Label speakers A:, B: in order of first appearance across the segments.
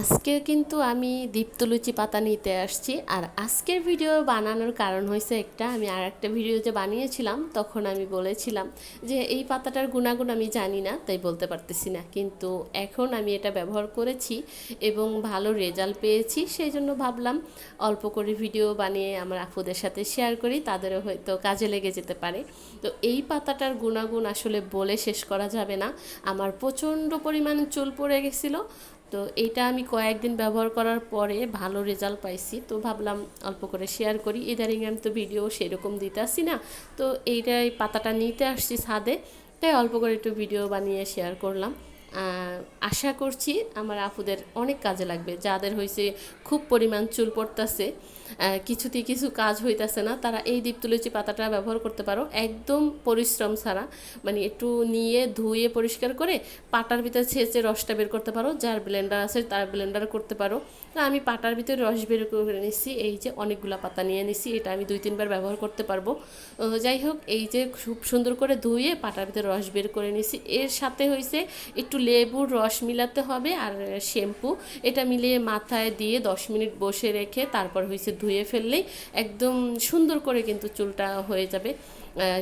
A: আজকে কিন্তু আমি দীপ্তলুচি পাতা নিতে আসছি। আর আজকের ভিডিও বানানোর কারণ হয়েছে একটা, আমি আর একটা ভিডিও যে বানিয়েছিলাম তখন আমি বলেছিলাম যে এই পাতাটার গুণাগুণ আমি জানি না, তাই বলতে পারতেছি না, কিন্তু এখন আমি এটা ব্যবহার করেছি এবং ভালো রেজাল্ট পেয়েছি। সেই জন্য ভাবলাম অল্প করে ভিডিও বানিয়ে আমার আপুদের সাথে শেয়ার করি, তাদেরও হয়তো কাজে লেগে যেতে পারে। তো এই পাতাটার গুণাগুণ আসলে বলে শেষ করা যাবে না। আমার প্রচণ্ড পরিমাণ চুল পড়ে গেছিলো, তো এইটা আমি কয়েকদিন ব্যবহার করার পরে ভালো রেজাল্ট পাইছি। তো ভাবলাম অল্প করে শেয়ার করি। ইদারিং আমি তো ভিডিও সেরকম দিতে আসি না, তো এইটাই পাতাটা নিতে আসছি ছাদে, তাই অল্প করে একটু ভিডিও বানিয়ে শেয়ার করলাম। আশা করছি আমার আপুদের অনেক কাজে লাগবে, যাদের হয়েছে খুব পরিমাণ চুল পড়তেছে, কিছুতেই কিছু কাজ হইতেছে না, তারা এই দীপ্তলুচি পাতাটা ব্যবহার করতে পারো একদম পরিশ্রম ছাড়া। মানে একটু নিয়ে ধুয়ে পরিষ্কার করে পাটার ভিতরে ছেঁচে রসটা বের করতে পারো, যার ব্লেন্ডার আছে তার ব্লেন্ডার করতে পারো। তো আমি পাটার ভিতরে রস বের করে নিচ্ছি, এই যে অনেকগুলো পাতা নিয়ে নিচ্ছি, এটা আমি 2-3 বার ব্যবহার করতে পারবো। যাই হোক, এই যে খুব সুন্দর করে ধুয়ে পাটার ভিতরে রস বের করে নিচ্ছি। এর সাথে হয়েছে একটু লেবুর রস মিলাতে হবে আর শ্যাম্পু, এটা মিলিয়ে মাথায় দিয়ে 10 মিনিট বসে রেখে তারপর হয়েছে ধুয়ে ফেললেই একদম সুন্দর করে কিন্তু চুলটা হয়ে যাবে,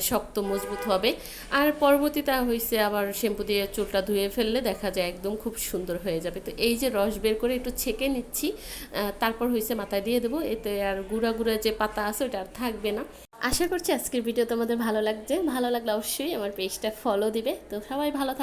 A: শক্ত মজবুত হবে। আর পরবর্তীতে হয়েছে আবার শ্যাম্পু দিয়ে চুলটা ধুয়ে ফেললে দেখা যায় একদম খুব সুন্দর হয়ে যাবে। তো এই যে রস বের করে একটু ছেঁকে নিচ্ছি, তারপর হয়েছে মাথায় দিয়ে দেবো, এতে আর গুঁড়া গুঁড়া যে পাতা আছে ওটা আর থাকবে না। আশা করছি আজকের ভিডিও তোমাদের ভালো লাগছে, ভালো লাগলে অবশ্যই আমার পেজটা ফলো দিবে। তো সবাই ভালো থাকবে।